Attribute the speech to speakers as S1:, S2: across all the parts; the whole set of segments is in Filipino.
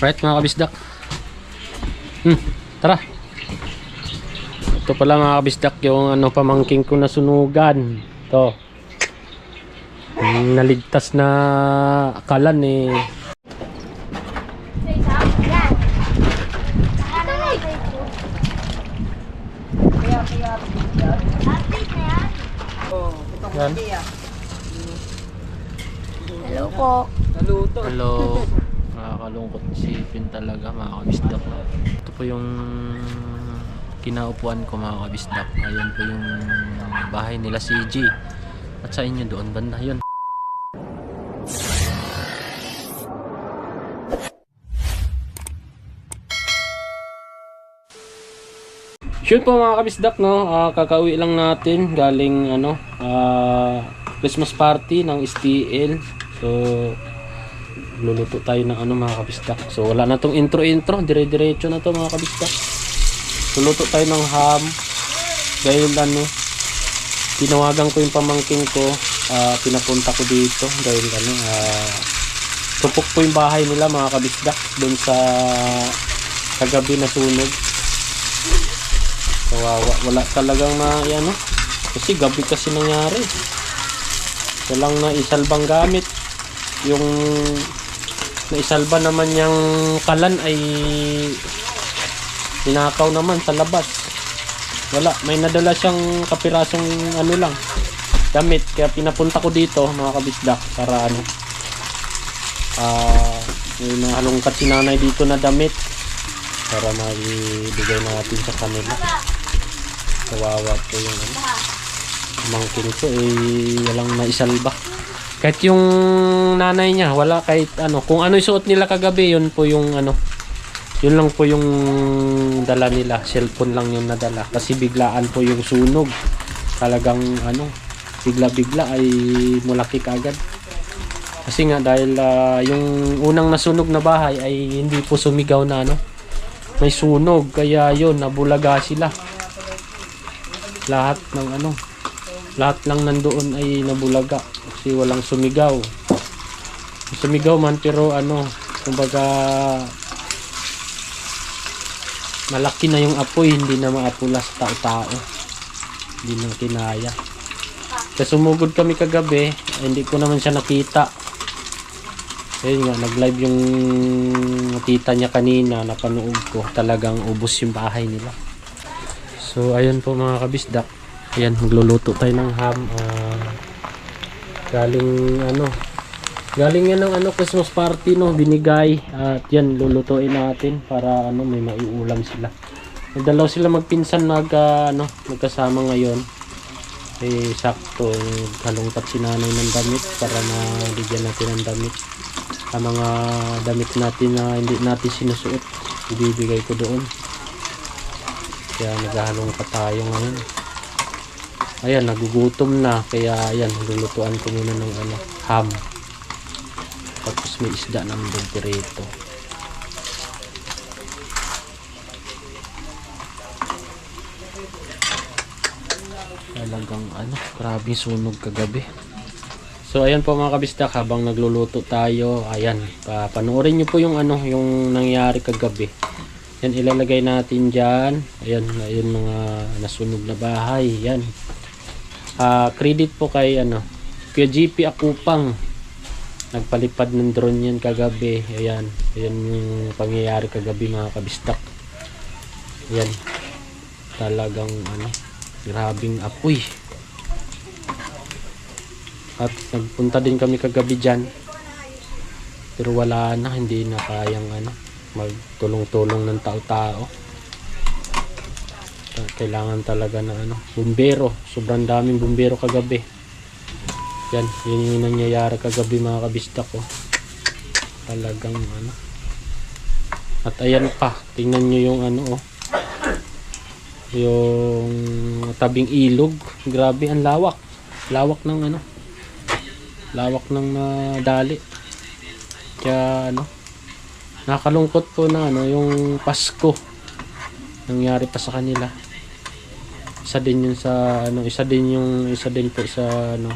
S1: Right mga kabisdak. Tara. Ito pala mga kabisdak yung pamangking ko na sunugan. Ito. Naligtas na kalan eh. Yan.
S2: Hello po.
S1: Hello. Nakakalungkot isipin talaga mga kabisdak. Ito po yung kinaupuan ko mga kabisdak. Ayan po yung bahay nila CG. At sa inyo doon banda yun. Yun po mga kabisdak, no? Kakauwi lang natin galing Christmas party ng STL. So luluto tayo ng mga kabisdak. So wala na tong intro, dire-diretso na to mga kabisdak. Luluto tayo ng ham. Dahil tinawagan ko yung pamangking ko, pinapunta ko dito dahil tupok po yung bahay nila mga kabisdak doon sa kagabi na sunog. Kawawa, wala talagang kasi gabi kasi nangyari. Walang naisalbang gamit. Yung naisalba naman yung kalan ay ninakaw naman sa labas. Wala, may nadala siyang kapirasong damit. Kaya pinapunta ko dito mga kabisdak para may nahalungkat si nanay dito na damit para maibigay natin sa kanila. Kawawa po yung mangkin ko walang naisalba. Kahit yung nanay niya wala, kahit kung ano isuot nila kagabi, yun po yung yun lang po yung dala nila. Cellphone lang yung nadala kasi biglaan po yung sunog. Talagang bigla-bigla ay mulaki kaagad. Kasi nga dahil yung unang nasunog na bahay ay hindi po sumigaw na may sunog, kaya yun nabulaga sila. Lahat ng lahat lang nandoon ay nabulaga kasi walang sumigaw. Sumigaw man pero kumbaga malaki na yung apoy, hindi na maapula sa tao-tao. Hindi na kinaya. Kasi sumugod kami kagabi, hindi ko naman siya nakita. Ayun nga, nag-live yung tita niya kanina, napanood ko. Talagang ubos yung bahay nila. So ayun po mga kabisdak. Ayan, magluluto tayo ng ham. Galing yan ng Christmas party binigay. At yan, lulutuin natin para may maiulam sila. Nagdalaw sila magpinsan magkasama ngayon. Sakto, halungkat si nanay ng damit para mabigyan natin ng damit. Ang mga damit natin na hindi natin sinusuot, ibibigay ko doon. Kaya naghahalungkat tayo ngayon. Ayan, nagugutom na. Kaya ayan, lulutuan ko muna ng ham. Tapos may isda ng dito. Talagang grabe sunog kagabi. So ayan po mga kabisdak, habang nagluluto tayo, ayan, panoorin nyo po yung yung nangyari kagabi. Yan, ilalagay natin dyan. Ayan, mga nasunog na bahay. Yan. Credit po kay Kuya GP Akupang. Nagpalipad ng drone yan kagabi. Ayan yung pangyayari kagabi mga kabisdak. Ayan, talagang grabing apoy. At nagpunta din kami kagabi dyan, pero wala na, hindi na kayang magtulong-tulong ng tao-tao. Kailangan talaga na bumbero. Sobrang daming bumbero kagabi. Yan, yun yung nangyayari kagabi mga kabisdak ko. Talagang ano. At ayan pa, tingnan nyo yung ano oh. Yung tabing ilog. Grabe ang lawak. Lawak ng ano. Lawak ng dali. Kaya ano. Nakakalungkot po na ano yung Pasko. Nangyari pa sa kanila. Isa din yun sa ano, isa din po sa ano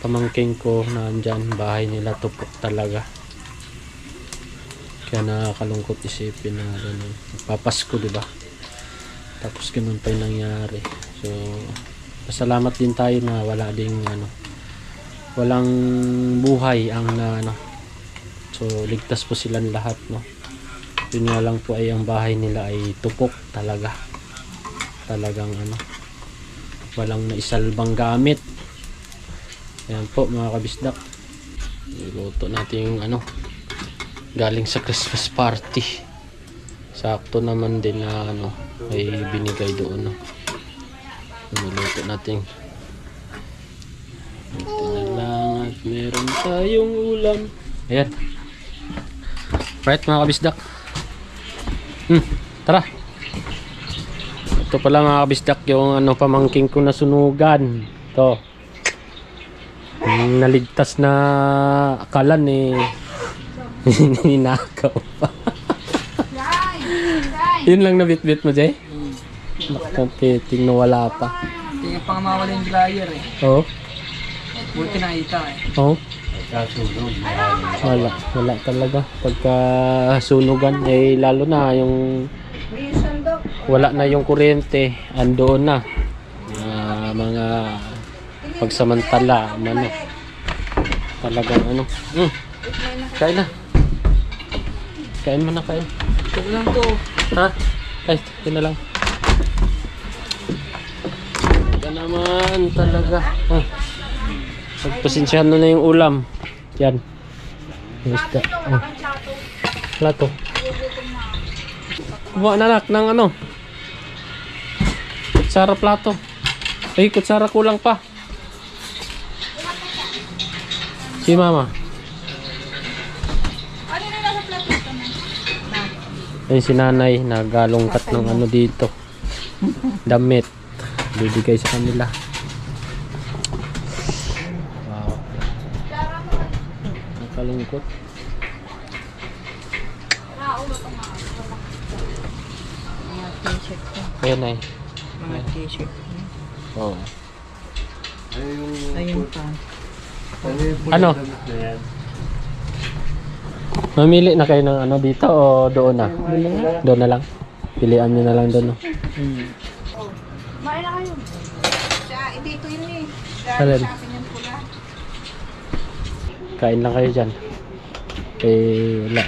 S1: pamangking ko na andyan, bahay nila tupok talaga. Kaya nakakalungkot isipin na ano, papasko, di ba? Tapos ganun pa yung nangyari. So, pasalamat din tayo na wala ding ano, walang buhay ang na ano. So, ligtas po silang lahat, no. Yun nga lang po ay ang bahay nila ay tupok talaga. Talagang ano, walang naisalbang gamit. Ayan po mga kabisdak. Niluto natin yung ano, galing sa Christmas party. Sakto naman din na ano, ay binigay doon, no. Niluto natin. Ito na lang at meron tayong ulam. Ayan. Right mga kabisdak. Tara. Ito pala mga kabisdak yung ano, pamangking ko na sunugan. Ito. Naligtas na akalan eh. Ninakaw pa. Yun lang nabitbit mo, Jay? Nakumpiting na wala pa.
S2: Tingnan pa nga mawala yung dryer eh.
S1: Oo.
S2: Buti nakita eh.
S1: Oo. Wala talaga. Pagka sunugan, eh lalo na yung wala na yung kuryente, andoon na. Mga pagsamantala, ano. Talagang ano. Kain na. Kain mo na kain.
S2: Ito lang to.
S1: Ha? Ay, ito na lang. Ito naman talaga. Pagpasensyahan na yung ulam. Yan. Isda. Plato. Kuha na anak ng ano. Kutsara plato. Ay, kutsara kulang pa. Si mama. Ayun si nanay, nagalungkat ng ano dito. Damit. Bibigay sa kanila. Wow. Nakalungkot. Ayan ay.
S2: Mga t-shirt.
S1: Oo.
S2: Ayun pa.
S1: Ano? Mamili na kayo ng ano dito o doon na? Doon na lang. Pilian nyo na lang doon. No?
S3: Main na kayo. Dito yun eh.
S1: Alin?
S3: Sa akin yung pula.
S1: Kain lang kayo dyan. Eh, wala.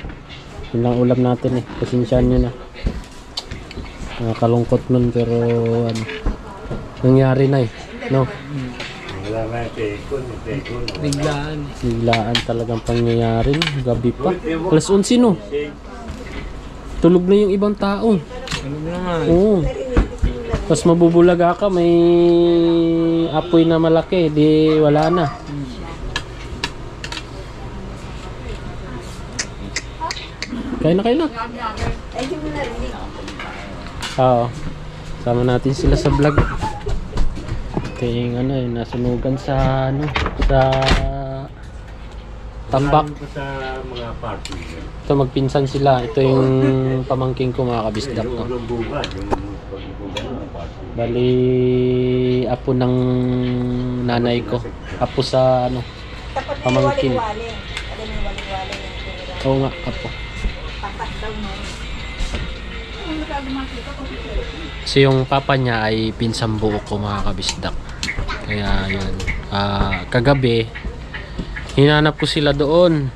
S1: Yun lang ulam natin eh. Pasensyahan nyo na. Nakakalungkot nun pero ano, nangyari na eh. No?
S2: Biglaan.
S1: Biglaan talagang pangyayari. Gabi pa. Plus 11 no? Tulog na yung ibang tao.
S2: Ano na nga.
S1: Oo. Tapos mabubulaga ka, may apoy na malaki, di wala na. Kain na kayo na. Oo. Sama natin sila sa vlog. Ito yung ano eh, nasunugan sa ano, sa tambak. Ito magpinsan sila. Ito yung pamangking ko mga kabisdak. No? Bali, apo ng nanay ko. Apo sa ano, pamangkin. Oo nga, apo. So yung papa niya ay pinsang buo ko mga kabisdak. Kaya yun, kagabi hinanap ko sila doon.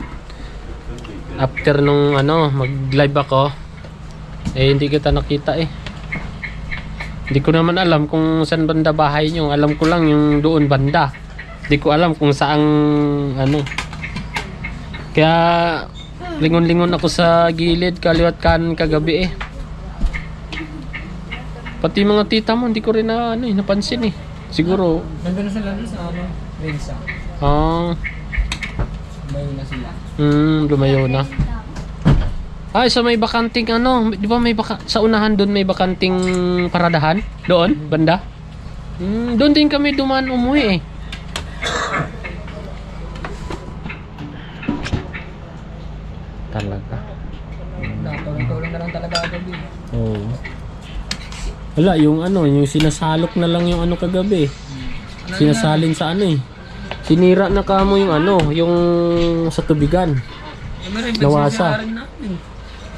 S1: After nung ano, mag live ako, eh hindi kita nakita eh. Hindi ko naman alam kung saan banda bahay nyo. Alam ko lang yung doon banda. Hindi ko alam kung saang ano. Kaya lingon-lingon ako sa gilid, kaliwat kanan kagabi eh. Pati mga tita mo, hindi ko rin na, ano, napansin eh. Siguro,
S2: Nandun na sila sa ano, Winsa.
S1: Ah,
S2: May na sila.
S1: lumayo na. Ay, so may bakanting ano, di ba may sa unahan doon may bakanting paradahan? Doon, banda? Doon din kami dumaan umuwi eh. Talaga.
S2: Tulong na lang talaga agabi.
S1: Oo. Wala, yung ano, yung sinasalok na lang yung ano kagabi. Sinasalin sa ano eh. Sinira na kamo yung ano, yung sa tubigan. Nawasa.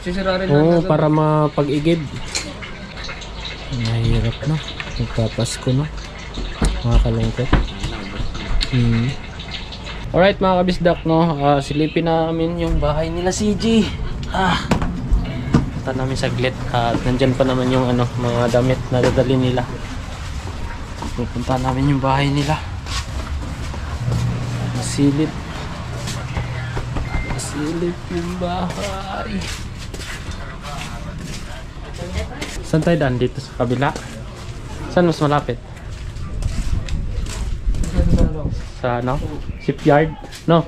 S2: Sisirarin
S1: Oo, para mapag-igib. Mahirap na. Magpapasko na. Makakalungkot. Alright mga kabisdak, no? Silipin namin yung bahay nila CG. Punta namin saglit. At nandyan pa naman yung ano, mga damit na dadali nila. Pupunta namin yung bahay nila. Masilip. Masilip yung bahay. Saan tayo daan? Dito sa kabila? Saan mas malapit? Sa ano? Shipyard? No?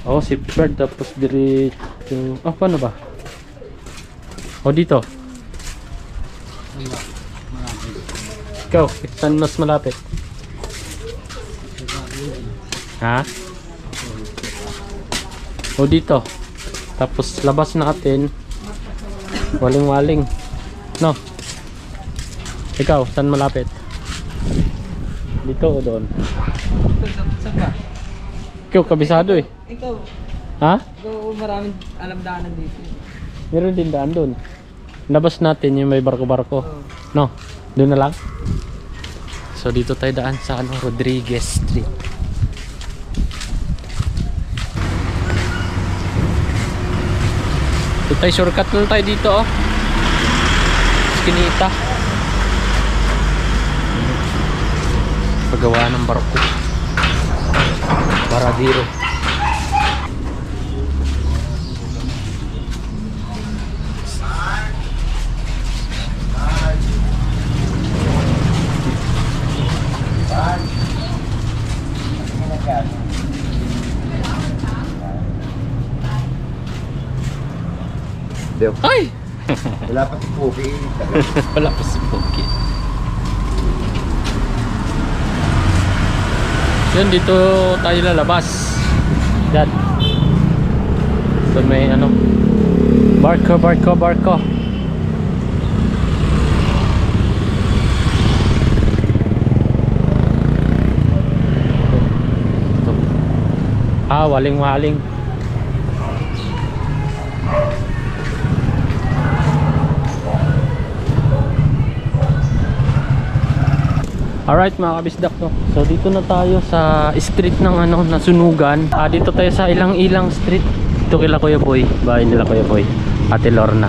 S1: Oh, shipyard. Tapos diri yung... Oh, paano ba? Oh, dito. Ikaw, saan mas malapit? Ha? Oh, dito. Tapos labas natin. Waling-waling. No? Ikaw, saan malapit? Dito o doon?
S2: Saan ka?
S1: Ikaw, kabisado eh.
S2: Ikaw.
S1: Ha?
S2: Ikaw maraming alam daanan dito.
S1: Meron din daan doon. Labas natin yung may barko-barko. No? Doon na lang? So dito tayo daan sa ano, Rodriguez Street. Ito tayo, shortcut lang tayo dito oh. Skinita. Paggawa ng barko. Baradiro. Ay!
S4: Wala pa si Pogi.
S1: Wala pa si Pogi. Yun, dito tayo lalabas. Yan. So may ano, barko. Waling-waling. Alright mga kabisdak, no? So dito na tayo sa street ng ano, nasunugan. Dito tayo sa Ilang-Ilang Street. Ito kila Kuya Boy, bahay nila Kuya Boy, Ate Lorna.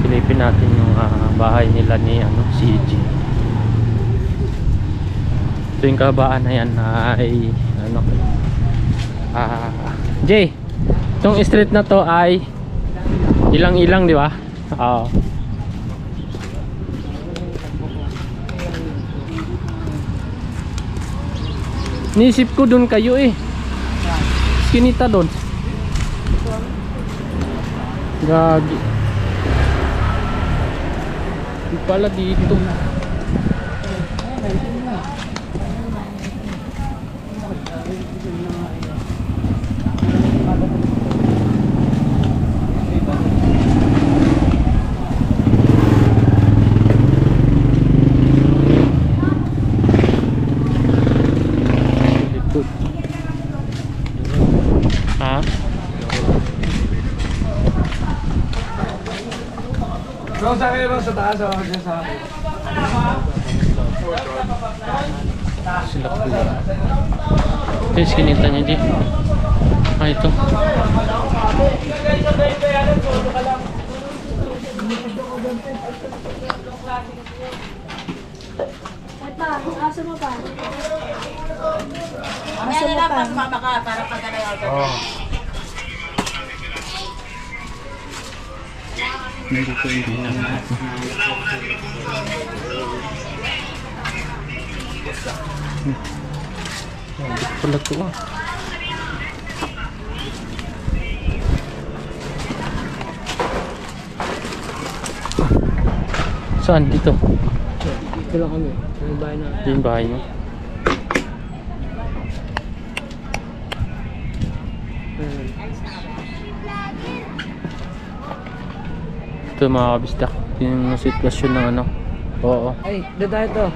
S1: Silipin natin yung bahay nila ni ano, CG. Ito yung kabaan na yan ay ano, Jay, itong street na to ay Ilang-Ilang, di ba? Oo. Nisip ko doon kayo eh. Skinita doon. Gagi. Di pala dito. Ha?
S2: Bro, sa akin bro, sa taas o sa akin.
S1: Sila po. Ito yung skinita niya di. Ito.
S3: Asa mo pa?
S5: Asa mo pa? Mama ka para pag
S1: Oh. Nandito yung Pala to ah. Saan? Dito?
S2: Dito lang kami. Yung bahay na.
S1: Ito yung bahay mo. Ito mga kabisdak. Yung sitwasyon ng ano. Oo.
S2: Ay, doon tayo to.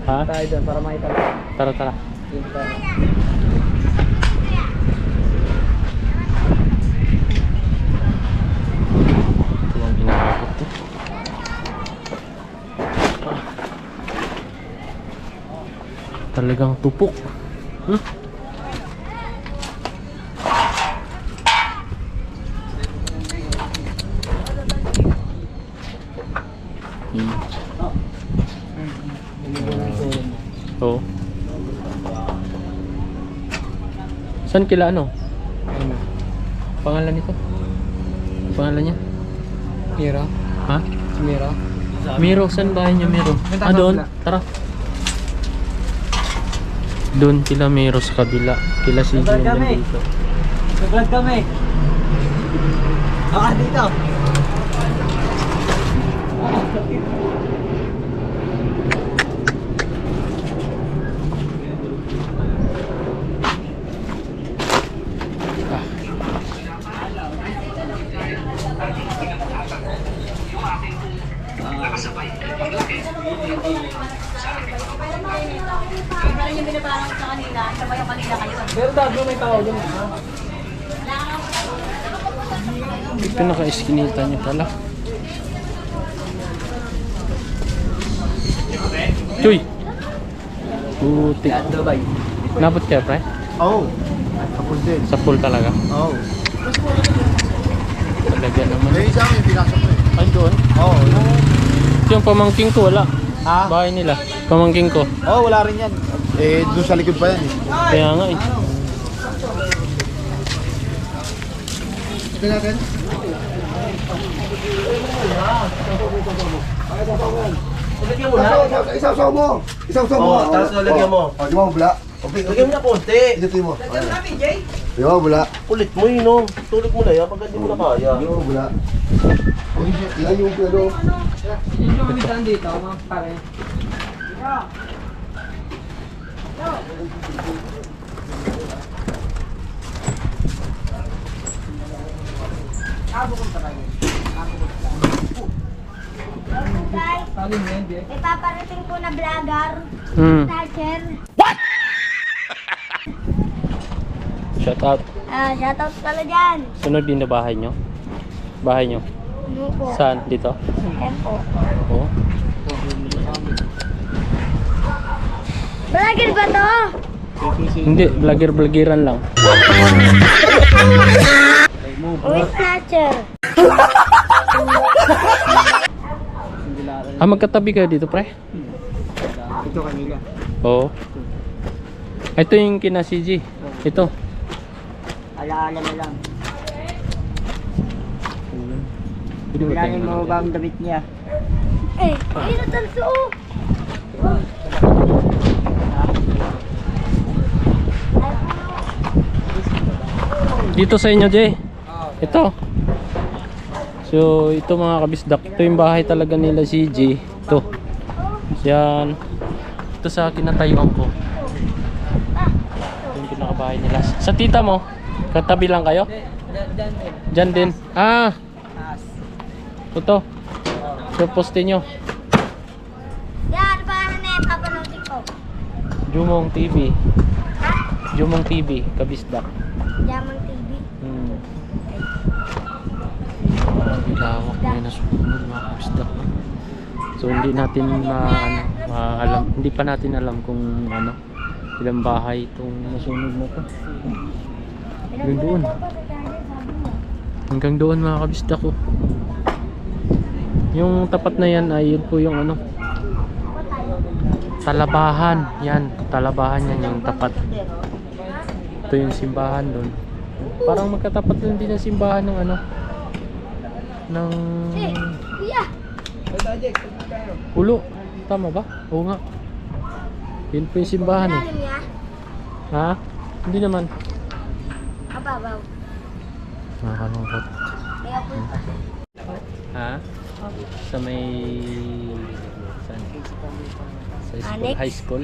S1: Ha?
S2: Tayo doon para makita lang.
S1: Tara tara.
S2: Dito tayo.
S1: Ito ang inaabot to. Talagang tupok. Hmm? Oo. Saan kila ano? Pangalan nito? Pangalan niya?
S2: Mira?
S1: Ha?
S2: Si Mira?
S1: Miro, saan bahay niya Miro?
S2: Yung
S1: Ah, doon?
S2: kabila.
S1: Tara. Doon kila Miro sa kabila. Kila si Jun dito.
S2: Nag-vlog kami. Dito.
S5: Parang yung binabarang sa kanila, sabay yung kanila kayo.
S2: Pero dado may tao doon.
S1: Ito naka-iskinita niya pala. Chuy! Butik.
S2: Dubai.
S1: Napot kaya, pre?
S4: Oo. Tapos din.
S1: Sa pool talaga.
S4: Oo.
S1: Talaga naman.
S4: May isa kami pinasok ko eh.
S1: Ay, doon.
S4: Oo.
S1: Yung pamangking ko, wala.
S4: Ha?
S1: Bahay nila. Pamangking ko.
S4: Oo, wala rin yan. Eh, doon sa likod pa yan eh.
S1: Kaya nga eh.
S4: Ito natin. Isaw-saw mo! Isaw-saw mo!
S6: Oo, tapos lalagyan mo.
S4: O, di ba bula? Okay,
S6: Lagyan mo na konti.
S4: Ito mo. Di ba bula?
S6: Ulit mo yun, no? Tulog mo na yan pag hindi mo na kaya.
S4: Di ba bula? Yan yung pero.
S2: Yung kumitaan dito, mga pare.
S3: Guys,
S2: Tali mo yan, Jay.
S3: may paparating po na vlogger.
S1: Hmm.
S3: Thatcher.
S1: Shout out.
S3: Shoutout pala dyan.
S1: Sunod din na bahay nyo? Bahay nyo?
S3: Ano po?
S1: Saan? Dito?
S3: Ayan po.
S1: Oo.
S3: Vlogger ba to?
S1: Hindi, vlogger-vloggeran lang.
S3: Uy, Thatcher.
S1: Ah, magkatabi kayo dito, pre?
S2: Ito kanila.
S1: Oo. Ito yung kina CG. Ito.
S2: Alaala na lang.
S1: Pwede ba tayong ano dyan?
S2: ang damit niya?
S3: Eh, ayun na tanso.
S1: Dito sa inyo, Jay. Ito. So, ito mga kabisdak. Ito yung bahay talaga nila CG. Ito. Yan. Ito sa kinatayuan ko. Ito yung pinakabahay nila. Sa tita mo, katabi lang kayo? Diyan din. Ah! Ito. So, poste nyo.
S3: Yan, paano na yung papanoodin ko?
S1: Jumong TV. Jumong TV, kabisdak.
S3: Yamang TV.
S1: Bilawak na nasusunod mga kabisdak. So hindi natin maalam, hindi pa natin alam kung ano, ilang bahay itong nasunog na to. Hanggang doon. Hanggang doon mga kabisdak ko. Yung tapat na yan ay yun po yung ano, Talabahan. Yan, Talabahan yan yung tapat. Ito yung simbahan doon. Parang magkatapat lang din ang simbahan ng ano, ng
S3: Kuya!
S1: Ulo. Tama ba? Oo nga. Yun po yung simbahan eh.
S3: Malalim niya.
S1: Ha? Hindi naman.
S3: Ababaw.
S1: Nakakalungkot.
S3: Kaya po
S1: Ha? Sa may... Saan? Sa school?
S3: Annex?
S1: High school?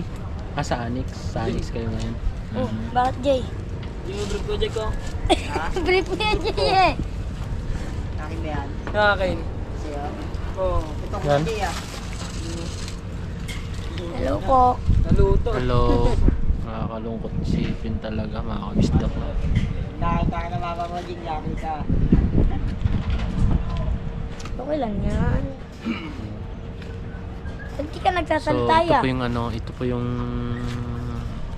S1: Sa Annex. Sa Annex kayo ngayon.
S3: Oh, bakit Jay?
S2: Yung brief project ko.
S3: Brief niya Jay eh.
S2: Akin ba yan? Akin. Siya. Oo. Ito ko
S1: Yan.
S2: Jay ah.
S3: Hello po.
S2: Naluto.
S1: Hello. Nakakalungkot isipin talaga mga kabisdak.
S2: Nakita ka na Papa Project. Nakita.
S3: Okay lang yan. Hindi ka
S1: So
S3: nagsasalta
S1: ito
S3: ya.
S1: po yung ano, ito po yung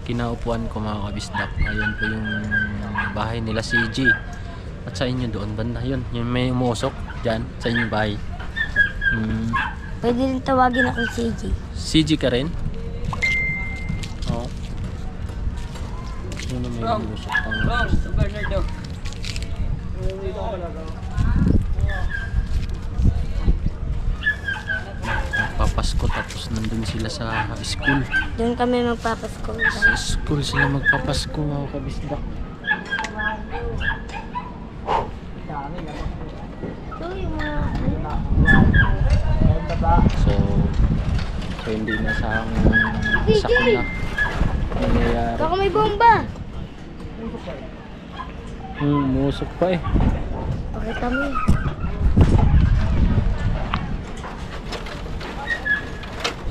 S1: kinaupuan ko mga kabisdak. Ayan po yung bahay nila CG. At sa inyo doon banda yun. Yung may umuusok dyan sa inyong bahay.
S3: Pwede rin tawagin akong CG.
S1: CG ka rin? Oo. Yun na may umuusok pang
S2: Sa Bernardo. Dito ako pala.
S1: magpapasko tapos nandun sila sa school.
S3: Doon kami magpapasko.
S1: Sa school sila magpapasko mga kabisdak.
S2: Dami lang.
S3: Ito yung mga
S1: So hindi na sa sakuna. Nangyayari.
S3: baka may bomba.
S1: Musok pa eh.
S3: Okay kami.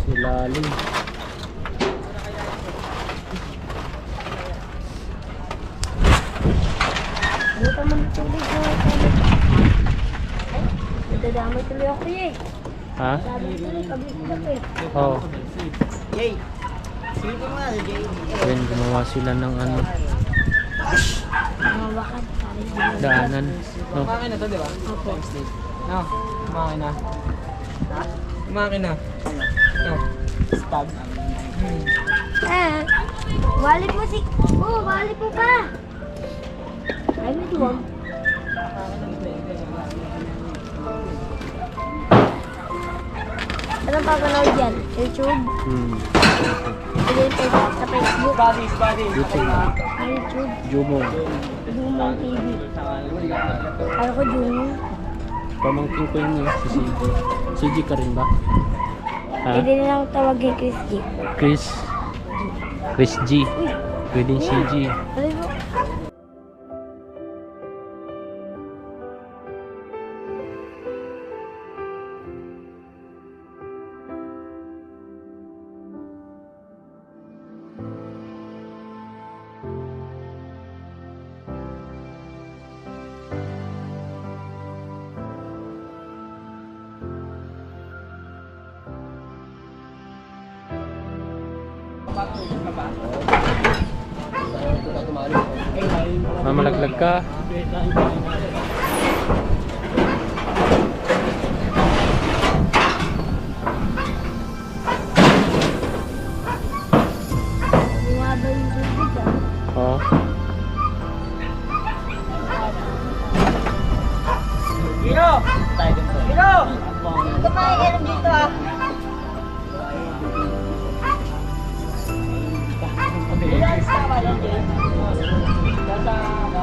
S1: Silalim.
S3: Ano ka man tuloy ko? Nadadamay tuloy ako eh.
S1: Ha?
S3: Sabi tuloy, kabisdak eh.
S1: Oo.
S2: Jay. Sige mo nga Jay.
S1: Then gumawa sila ng ano,
S3: Mga bakan.
S1: daanan. No?
S2: Kumakin na to, di ba?
S3: Opo.
S2: No, kumakin na. Ha? Kumakin na. No. Stag.
S3: Walip mo si... Oh, walip mo pa. Ay, may duwag. Anong papanood yan? YouTube? Hindi sa Facebook?
S1: YouTube.
S3: YouTube?
S1: Jumo.
S3: Dumong TV. Ano ko Dumong?
S1: Pamangkin ko yun eh, si CG. CG ka rin ba? Ha?
S3: Pwede nilang tawagin Chris G.
S1: Chris G. Pwedeng CG.
S3: Ano mo?
S1: Mamalaglag ka.
S3: Bumaba yung tubig ah.
S1: Oo.
S2: Gino! Gino!
S3: Kumain ka dito ah.
S2: Ilan sa ba yan, Jay? Nasa ano?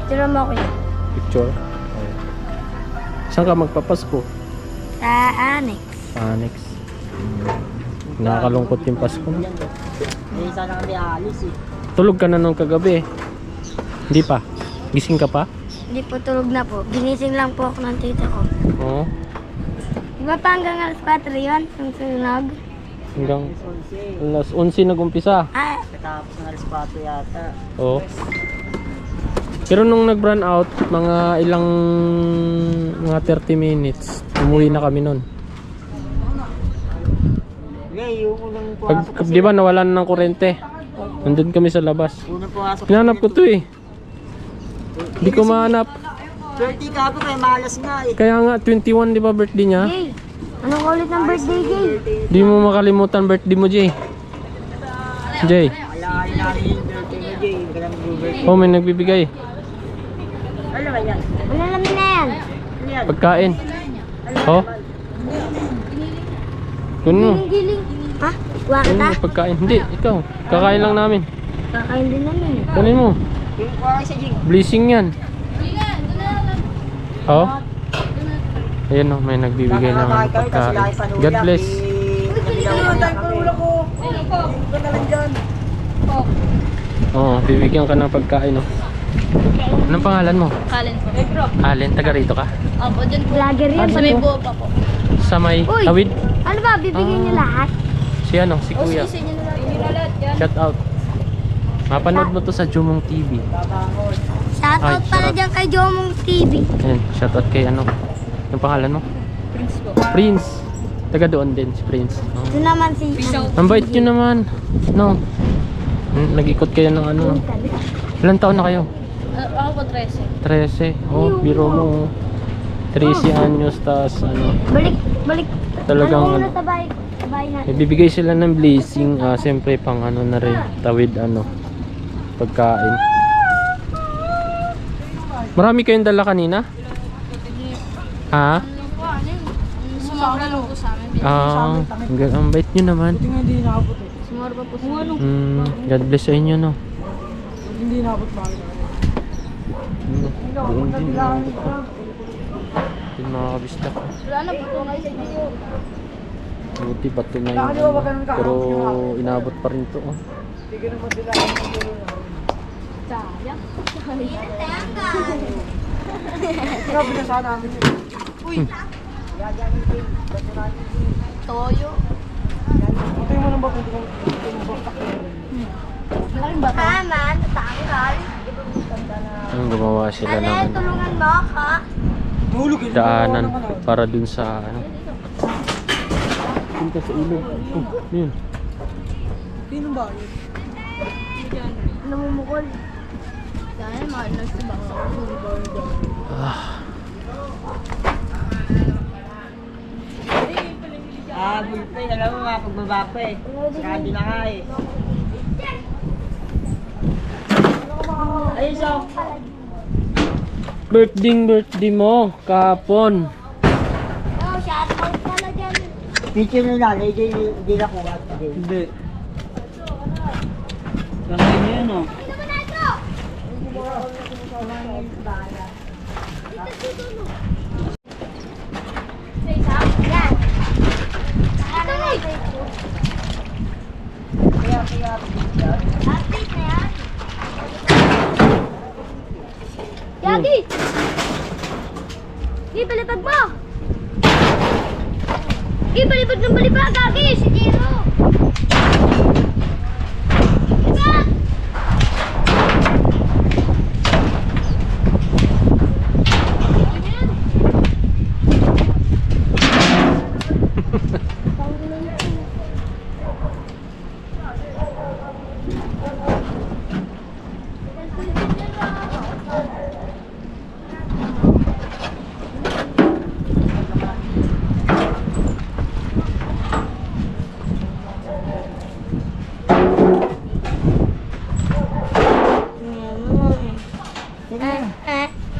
S3: Tira mo ako yun.
S1: Picture. Saan ka magpapasko?
S3: Sa Annex.
S1: Annex. Nakakalungkot yung Pasko.
S2: Hindi sana kami alis eh.
S1: Tulog ka na nung kagabi. Hindi pa. Gising ka pa?
S3: Hindi po tulog na po. Ginising lang po ako ng tita ko.
S1: Oo.
S3: Di ba pa hanggang alas 4 yun? Ang sunog?
S1: Hanggang alas 11 nag-umpisa.
S3: Ah,
S2: Katapos ng alas 4 yata.
S1: Oo. Pero nung nag-run out, mga 30 minutes, umuwi na kami nun.
S2: Okay, yung unang
S1: Pag,
S2: pumasok
S1: di ba nawalan ng kuryente? Nandun kami sa labas.
S2: Unang pumasok.
S1: Hinanap ko to eh. Hindi ko mahanap.
S2: 30 ka po kaya malas nga eh.
S1: Kaya nga, 21 di ba birthday niya?
S3: Jay! Anong ulit ng birthday, Jay?
S1: Di mo makalimutan birthday mo, Jay. Jay.
S2: Alain namin yung 30 mo, Jay. Hindi ka lang mag-birthday.
S1: Oh, may nagbibigay.
S2: Ano ba yan?
S3: Ano namin na yan?
S2: Ano yan?
S1: Pagkain. Oh, Kunin mo.
S3: Giling. Ha? Kuha
S1: Kunin
S3: kita?
S1: mo pagkain. Hindi, ikaw. Kakain lang namin.
S3: Kakain din namin.
S1: Kunin mo.
S2: Yung kuha sa Jing.
S1: Blessing yan. Oh. Ayan o, may nagbibigay ng pagkain. God bless. Oo, bibigyan ka ng pagkain o. Anong pangalan mo?
S5: Kalen po.
S1: Allen, taga rito ka?
S5: Opo, dyan po.
S3: Vlogger yan.
S5: Sa may buo pa po.
S1: Sa may
S3: Uy!
S1: tawid?
S3: Ano ba? Bibigyan niyo lahat?
S1: Si ano, si Kuya.
S5: Sa inyo na lang. Inyo na lahat yan.
S1: Shout out. Mapanood mo to sa Jumong TV.
S3: Shoutout
S1: Ay,
S3: pala
S1: sarap.
S3: dyan kay Jomong TV.
S1: Ayan, shout out kay ano. Yung pangalan mo?
S5: Prince po.
S1: Prince. Taga doon din si Prince. Oh.
S3: Ito naman si...
S1: Ang bait nyo naman. No. Nag-ikot kayo ng ano. Ilan taon na kayo?
S5: Ako po 13.
S1: 13. Oh, biro mo. 13 anyos, tas ano.
S3: Balik.
S1: Talagang
S3: Ano
S1: ano.
S3: muna tabay natin.
S1: Ibibigay sila ng blessing. Siyempre pang ano na rin. Tawid ano. Pagkain. Marami kayong dala kanina? Ha?
S5: Sumara lang po sa amin.
S1: Ang bait nyo naman.
S2: Hindi nakabot eh.
S5: Sumara pa po sa
S1: God bless sa inyo, no?
S2: Hindi nakabot pa.
S1: Doon din. Yung mga kabista ko.
S5: Wala na po ito ngayon sa inyo.
S1: Buti pa ito na yung ano. Pero inabot pa rin ito. Oh.
S5: Sayang.
S2: Grabe na sana namin.
S5: Toyo.
S2: Patay mo ng bato.
S5: Malaking bata.
S3: Tama, natanggal.
S1: Ang gumawa sila ng
S3: Ano,
S1: ano,
S3: tulungan mo ako.
S2: Mahulog eh.
S1: daanan para dun sa ano. Punta sa ilog. Oh, yun.
S2: Sino ba yun?
S3: Namumukol.
S5: Dahil mahal na si Baka.
S2: Bulpe. Alam mo mga pagbabapa eh. Sabi na nga eh. Ayun so.
S1: Birthday mo kahapon.
S3: Oh, shoutout pala dyan.
S2: Picture nila, hindi nakuha. Hindi. Ganda niya yun oh.
S3: Ano mo na ito? Yan. Ito na eh. Update na yan. Yagi! Palipad mo! Palipad ng balibag, Gagi! Si Jiro! Balibag!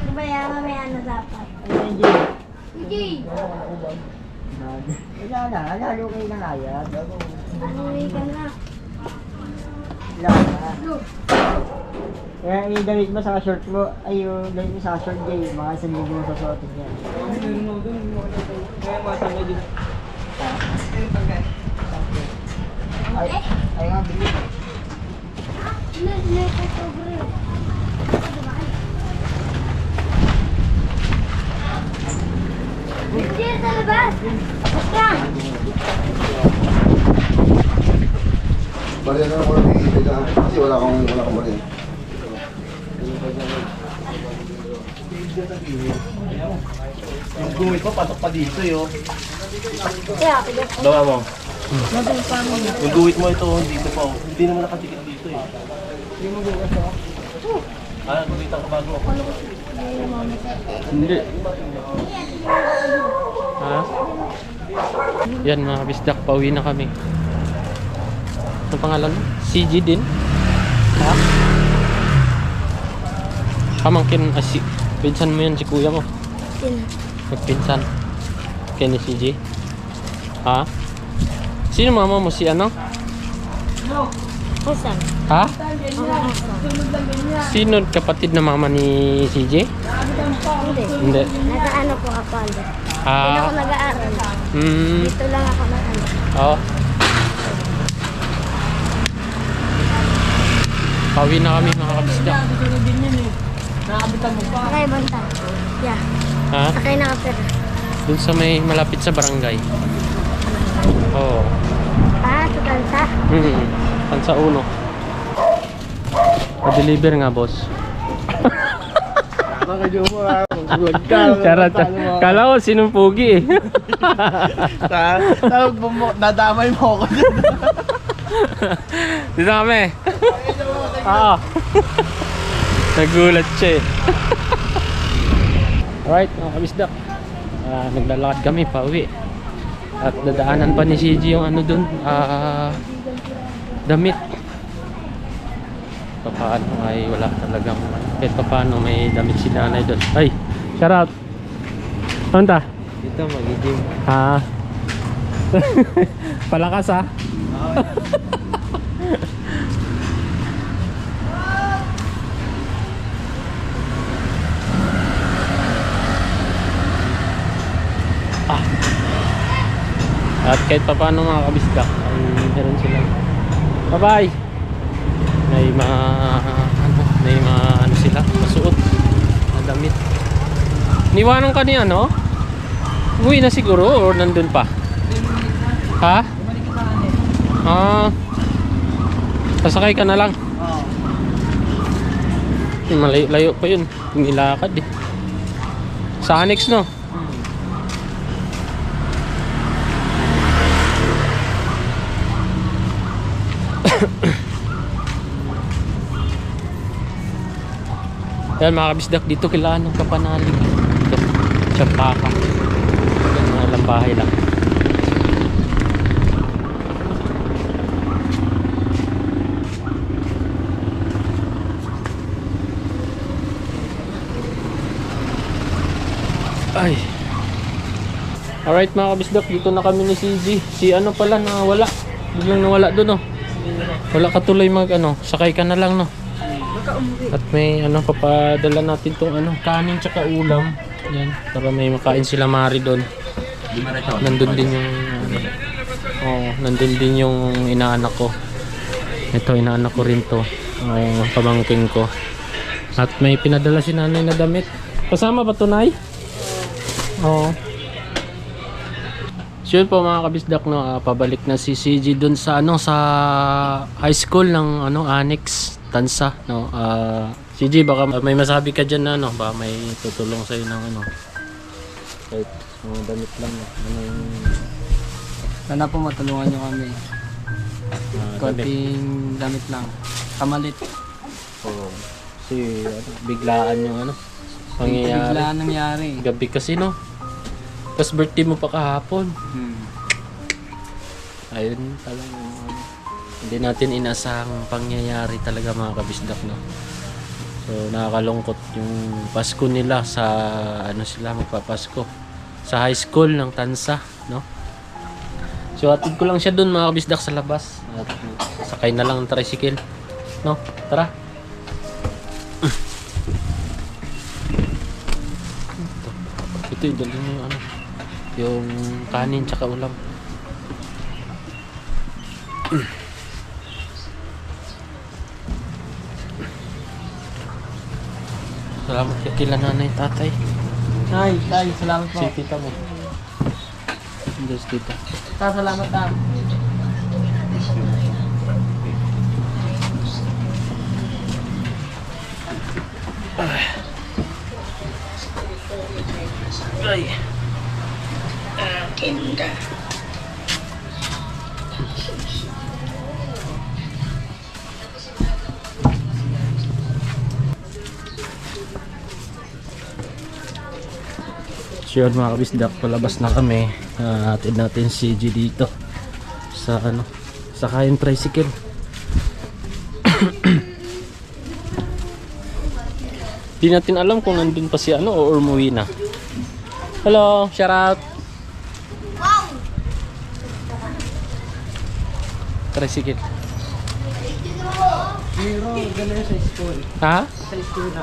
S3: Mamaya, mamaya na dapat. Hindi.
S2: Wala na, lalo kayo na layag.
S3: Uwi ka na.
S2: Wala na. Kaya yung damit mo sa short mo, ay yung damit mo sa short Jay, mga isang libo mo sa suotin yan. Ay nga, bilis.
S3: Hindi sa labas. Basta.
S4: Bali na ako nabibigay ka. Kasi wala kang bali.
S6: Yung guhit mo, pasok pa dito yun.
S3: Kaya,
S6: Bawa mo. Yung guhit mo ito, dito pa. Hindi naman nakatikit dito eh. Guhitan ka bago ako.
S1: Hindi. Ha? Yan mga kabisdak, pauwi na kami. Ano pangalan mo? CG din? Ha? Pamangkin, pinsan mo yan si kuya mo.
S3: Sino?
S1: Magpinsan. Kaya ni CG. Ha? Sino mama mo? Si ano?
S3: Husan.
S1: Ha?
S3: Husan.
S1: Sino kapatid na mama ni CJ?
S3: Hindi.
S1: Hindi.
S3: Nag-ano po ako alo. Hindi ako
S1: Ah,
S3: nag-aaral.
S1: hmm.
S3: Dito lang ako nag-ano.
S1: Oo. Pauwi na kami mga kabisda.
S3: Sakay banta. Yeah.
S1: Ha?
S3: Sakay na kapir.
S1: Dun sa may malapit sa barangay. Oo.
S3: Sa kansa.
S1: Tansa uno. Pa-deliver nga, boss.
S6: Nakadyo mo ha. Magulog ka.
S1: Charot. Kala ko sinong pogi eh.
S6: Nadamay mo ako dyan.
S1: Dito kami. Oo. Nagulat siya eh. Alright, mga kabisdak. Naglalakad kami pa uwi. At dadaanan pa ni CG yung ano dun. Damit. Paano ay wala talagang kahit paano may damit si nanay dun. Ay, shout out. Ano ta?
S2: Dito, mag-gym.
S1: Ha? Palakas ha? At kahit pa paano mga kabisda ay meron silang bye-bye. May ano sila masuot na damit. Niwanan ka niya no? Uwi na siguro or nandun pa? Ha? Sasakay ka na lang. Malayo pa yun. Nilakad eh. Sa annex no? Yan mga kabisdak, dito kailangan ng kapanalig. Ito, Champaka. Yan mga ilang bahay lang. Ay. Alright mga kabisdak, dito na kami ni CG. Si ano pala nawala. Biglang nawala doon oh. Wala ka tuloy mag ano, sakay ka na lang no. At may ano papadala natin tong ano, kanin tsaka ulam. Yan, para may makain sila Mari doon. Nandun din yung nandun din yung inaanak ko. Ito inaanak ko rin to. Pamangkin ko. At may pinadala si nanay na damit. Kasama ba to, Nay? Oo. So yun po mga kabisdak no, pabalik na si CG dun sa ano sa high school ng ano Annex Tansa no. CG baka may masabi ka diyan na ano, ba may tutulong sa ng ano. Kahit mga damit lang no. Ano yung
S2: Sana po matulungan nyo kami. Konting damit lang. Kamalit.
S1: oh, si ano, biglaan yung ano pangyayari.
S2: Biglaan nangyari.
S1: Gabi kasi no. Tapos birthday mo pa kahapon. Ayun talaga ano, hindi natin inasahang pangyayari talaga mga kabisdak no. So nakakalungkot yung Pasko nila sa ano sila magpapasko sa high school ng Tansa no. So atid ko lang siya doon mga kabisdak sa labas. At sakay na lang ng tricycle no. Tara. Ito yung dali yung ano yung kanin tsaka ulam. Salamat kila nanay tatay.
S2: Ay, salamat po.
S1: Si tita mo. Just tita.
S2: Salamat ta.
S1: Ay. Sure mga kabisdak, palabas na kami. Atid natin si CG dito sa ano, sa kayang tricycle. Di natin alam kung nandun pa si ano o umuwi na. Hello, shout out. tricycle.
S2: Pero gano'n sa school.
S1: Ha?
S2: Sa school na.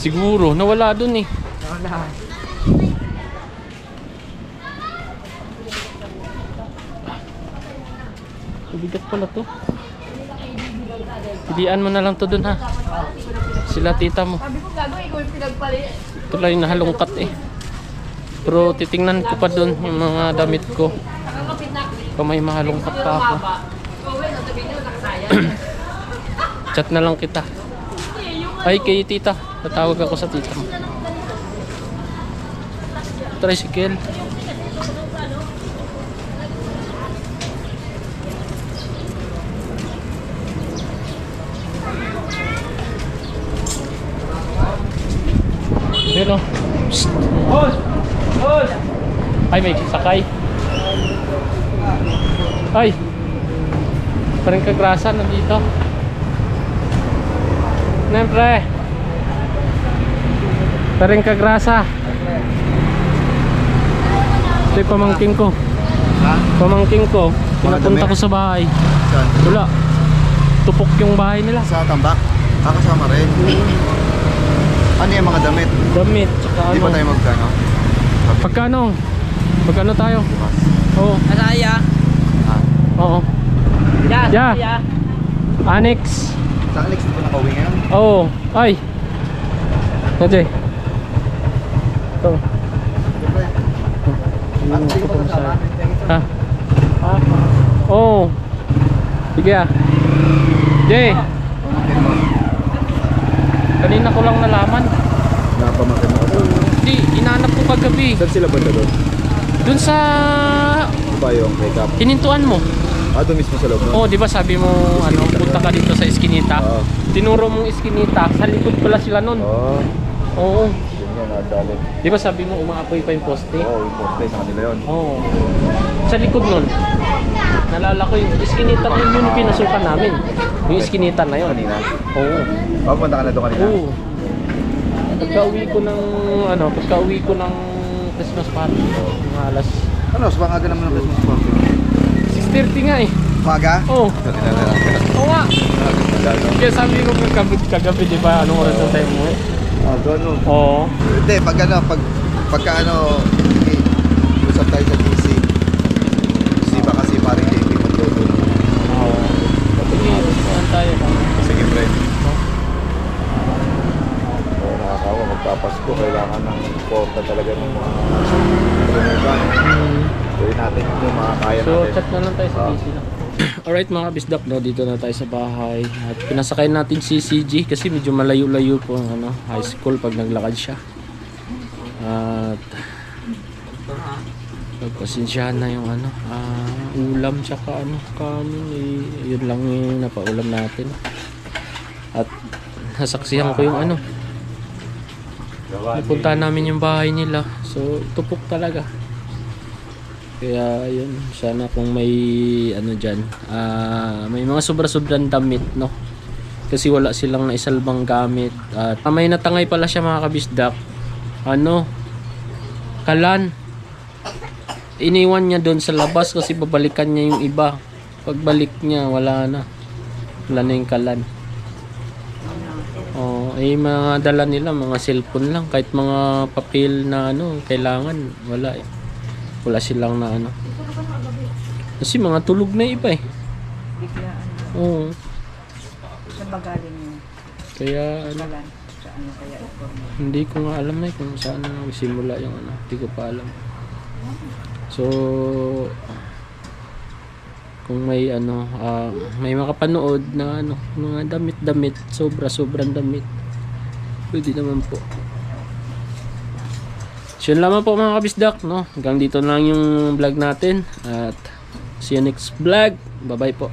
S1: Siguro, nawala dun eh.
S2: Nakalahan.
S1: Mabigat pala to. Pilian mo na lang to dun ha. Sila tita mo.
S5: Sabi ko gago, ikaw yung pinagpali.
S1: Ito lang yung nahalungkat eh. Pero titingnan ko pa dun yung mga damit ko. Kung may mahalungkat pa ako. Chat na lang kita. Ay kay tita. Tatawag ako sa tita mo. Tricycle. Yun o. Ay, may sakay. Ay. Parang kagrasa nandito. Siyempre. Parang kagrasa. Ito yung pamangking ko. Pamangking ko. Pinapunta ko sa bahay.
S4: Saan?
S1: Wala. Tupok yung bahay nila.
S4: Sa tambak? Kasama rin. Ano yung mga damit?
S1: Damit. Tsaka
S4: Hindi
S1: ano.
S4: pa tayo magkano?
S1: Pagkano? Pagkano tayo?
S4: Bukas.
S1: Oo.
S2: Asaya.
S1: Oo.
S2: Yeah.
S1: Yeah. Annex.
S4: Sa Alex, di ba nakauwi ngayon?
S1: Oo. Ay. Nandiyan. Ito.
S4: Siyempre. Sige pa kasama.
S1: Ha? Ha? Oo. Sige ah. Jay. Kanina ko lang nalaman.
S4: Napamakin mo kasama.
S1: Hindi, inanap ko kagabi.
S4: Saan sila banda doon?
S1: Dun sa
S4: Ano ba yung make-up?
S1: hinintuan mo.
S4: Doon mismo sa loob no?
S1: Oo, di ba sabi mo ano, punta ka dito sa Eskinita.
S4: Oo.
S1: Tinuro mong Eskinita, sa likod pala sila nun.
S4: Oo.
S1: Oo.
S4: Yun yan, nadali.
S1: Di ba sabi mo umaapoy pa yung poste?
S4: Oo, yung poste sa kanila yun.
S1: Oo. Sa likod nun. Nalala ko yung Eskinita nun yung pinasukan namin. Yung Eskinita na yun.
S4: Kanina.
S1: Oo.
S4: Punta ka na doon kanina?
S1: Oo. Pagka-uwi ko ng Christmas party, mga alas
S4: Ano, sa pangaga naman ng Christmas party?
S1: 6:30 nga eh.
S4: Umaga?
S1: Oo. Oo nga. Kaya sabi ko kagabi, di ba, anong oras na tayo mo eh?
S4: Doon no.
S1: Oo.
S4: Hindi, pagka usap tayo sa DC. DC ba kasi parang hindi magdodo.
S1: Oo. Sige, saan tayo pa?
S4: Sige, friend. Nakakawa, magpapasko, kailangan ng porta talaga ng mga kalimutan. Gawin natin yung mga kaya
S1: So,
S4: natin.
S1: chat na lang tayo sa PC na. Alright mga bisdak, no, dito na tayo sa bahay. At pinasakay natin si CG kasi medyo malayo-layo po ang high school pag naglakad siya. At pagpasensyahan na yung ulam tsaka kanin yun lang yung napaulam natin. At nasaksihan ko yung napunta namin yung bahay nila. So tupok talaga. Kaya yun, sana kung may dyan, may mga sobra-sobrang damit, no? Kasi wala silang naisalbang gamit. At may natangay pala siya mga kabisdak. Kalan. Iniwan niya doon sa labas kasi babalikan niya yung iba. Pagbalik niya, wala na. Wala na yung kalan. Mga dala nila, mga cellphone lang. Kahit mga papel na kailangan, wala eh. Wala silang na kasi mga tulog na iba eh.
S2: Biglaan.
S1: Oo.
S2: Sa bagaling niyo.
S1: Kaya
S2: Kalan. Sa ano kaya ito?
S1: hindi ko nga alam na kung saan simula yung hindi ko pa alam. So kung may may makapanood na mga damit sobrang damit, pwede naman po. So yun lamang po mga kabisdak, no? Hanggang dito lang yung vlog natin at see you next vlog. Bye bye po.